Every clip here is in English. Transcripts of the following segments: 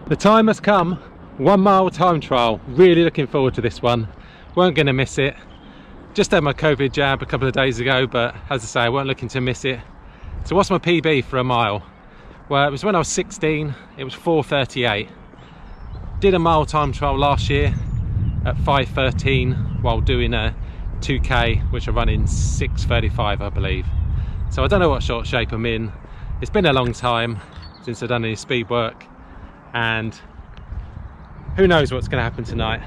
The time has come, 1 mile time trial. Really looking forward to this one. Weren't going to miss it. Just had my COVID jab a couple of days ago, but as I say, I weren't looking to miss it. So what's my PB for a mile? Well, it was when I was 16, it was 4:38. Did a mile time trial last year at 5:13 while doing a 2k, which I run in 6:35, I believe. So I don't know what short shape I'm in. It's been a long time since I've done any speed work, and who knows what's going to happen tonight.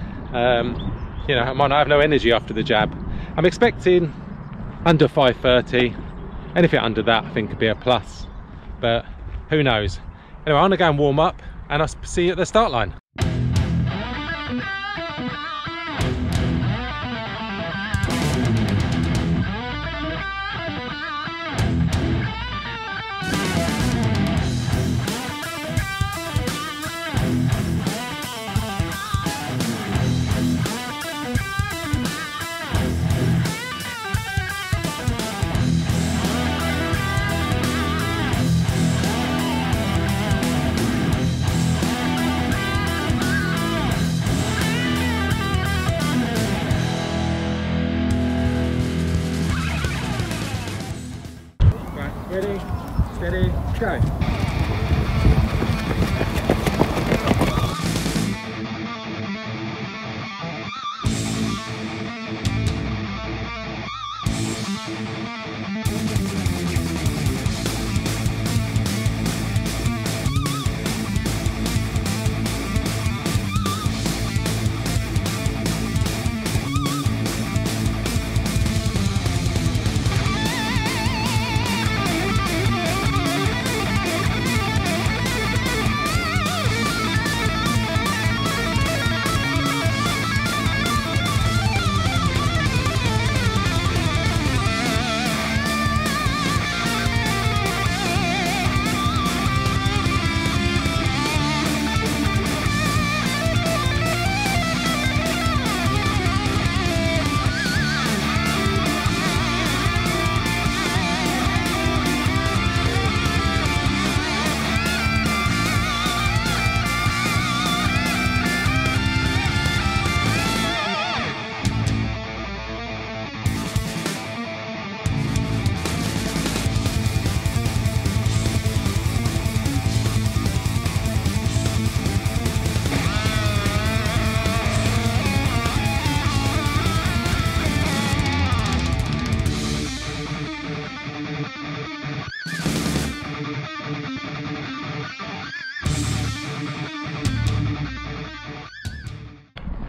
You know, I might not have no energy after the jab. I'm expecting under 5:30. Anything under that I think could be a plus, but who knows. Anyway, I'm going to go and warm up and I'll see you at the start line. Ready, steady, go.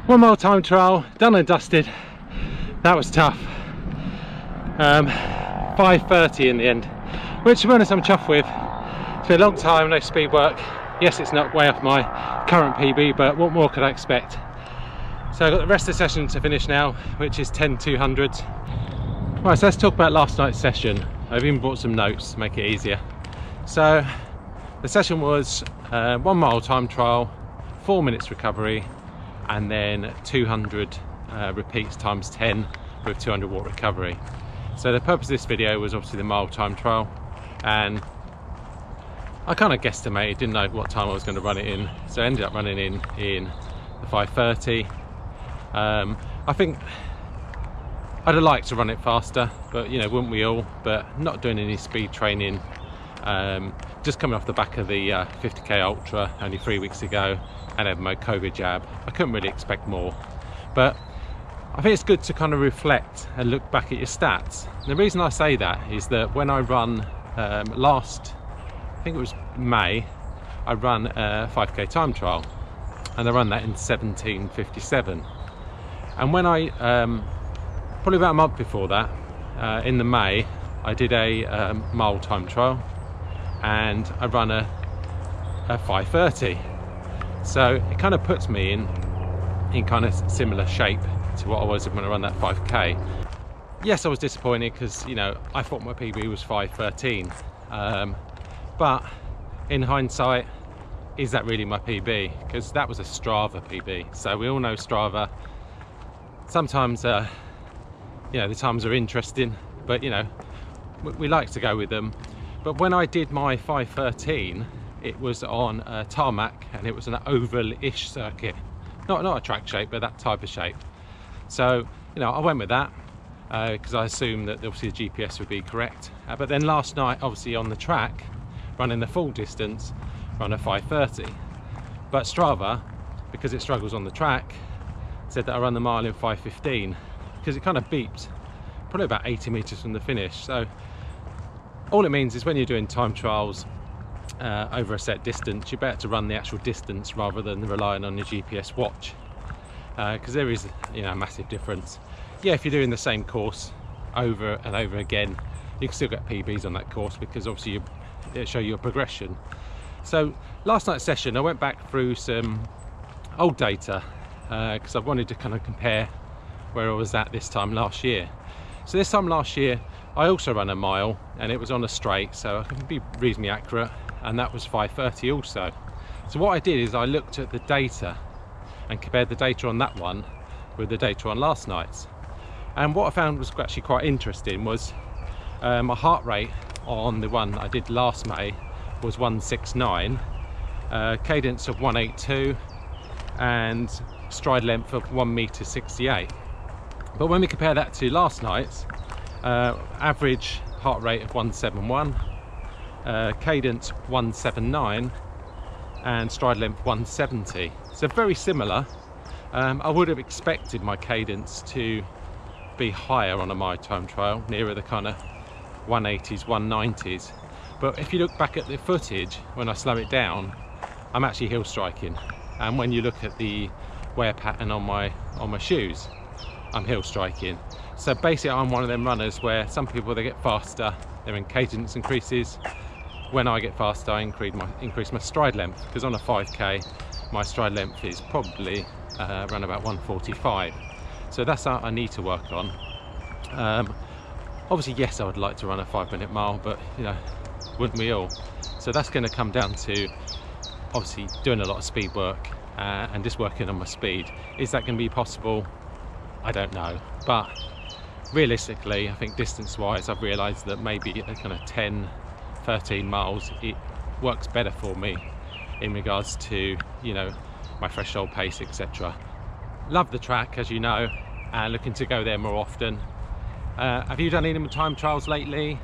One mile time trial, done and dusted. That was tough. 5:30 in the end, which to be honest I'm chuffed with. It's been a long time, no speed work. Yes, it's not way off my current PB, but what more could I expect? So I've got the rest of the session to finish now, which is 10:200. Right, so let's talk about last night's session. I've even brought some notes to make it easier. So the session was 1 mile time trial, 4 minutes recovery, and then 200 repeats times 10 with 200 watt recovery. So the purpose of this video was obviously the mile time trial, and I kind of guesstimated, didn't know what time I was going to run it in, so I ended up running in the 5:30. I think I'd have liked to run it faster, but you know, wouldn't we all? But not doing any speed training, just coming off the back of the 50k ultra only 3 weeks ago, and had my COVID jab. I couldn't really expect more, but I think it's good to kind of reflect and look back at your stats. And the reason I say that is that when I run last, I think it was May, I run a 5k time trial, and I run that in 17:57. And when I probably about a month before that, in the May, I did a mile time trial, and I run a 5:30. So it kind of puts me in kind of similar shape to what I was when I run that 5k. Yes, I was disappointed because, you know, I thought my PB was 5:13, but in hindsight, is that really my PB? Because that was a Strava PB. So we all know Strava. Sometimes, you know, the times are interesting, but you know, we like to go with them. But when I did my 5:13, it was on a tarmac and it was an oval-ish circuit, not a track shape, but that type of shape. So you know, I went with that because I assumed that obviously the GPS would be correct. But then last night, obviously on the track, running the full distance, run a 5:30. But Strava, because it struggles on the track, said that I run the mile in 5:15 because it kind of beeped probably about 80 meters from the finish. So all it means is when you're doing time trials over a set distance, you're better to run the actual distance rather than relying on your GPS watch, because there is, you know, a massive difference. Yeah, if you're doing the same course over and over again, you can still get PBs on that course because obviously it show your progression. So last night's session, I went back through some old data because I wanted to kind of compare where I was at this time last year. So this time last year, I also ran a mile and it was on a straight, so I can be reasonably accurate, and that was 5:30 also. So what I did is I looked at the data and compared the data on that one with the data on last night's. And what I found was actually quite interesting was my heart rate on the one I did last May was 169, cadence of 182, and stride length of 1.68 m. But when we compare that to last night's, average heart rate of 171, cadence 179, and stride length 170. So very similar. I would have expected my cadence to be higher on a my time trial, nearer the kind of 180s, 190s. But if you look back at the footage, when I slow it down, I'm actually heel striking. And when you look at the wear pattern on my shoes, I'm heel striking. So basically I'm one of them runners where some people, they get faster, their cadence increases. When I get faster, I increase my stride length, because on a 5k my stride length is probably around about 145. So that's what I need to work on. Obviously, yes, I would like to run a 5-minute mile, but you know, wouldn't we all? So that's going to come down to obviously doing a lot of speed work and just working on my speed. Is that going to be possible? I don't know, but realistically, I think distance wise, I've realized that maybe a kind of 10-13 miles, it works better for me in regards to, you know, my threshold pace, etc. Love the track, as you know, and looking to go there more often. Have you done any time trials lately,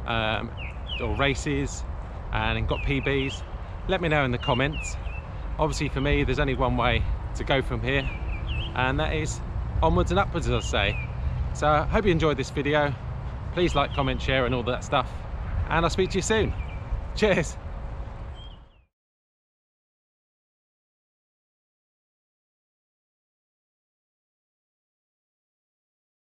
or races, and got PBs? Let me know in the comments. Obviously for me, there's only one way to go from here, and that is onwards and upwards, as I say. So I hope you enjoyed this video. Please like, comment, share and all that stuff, and I'll speak to you soon. Cheers.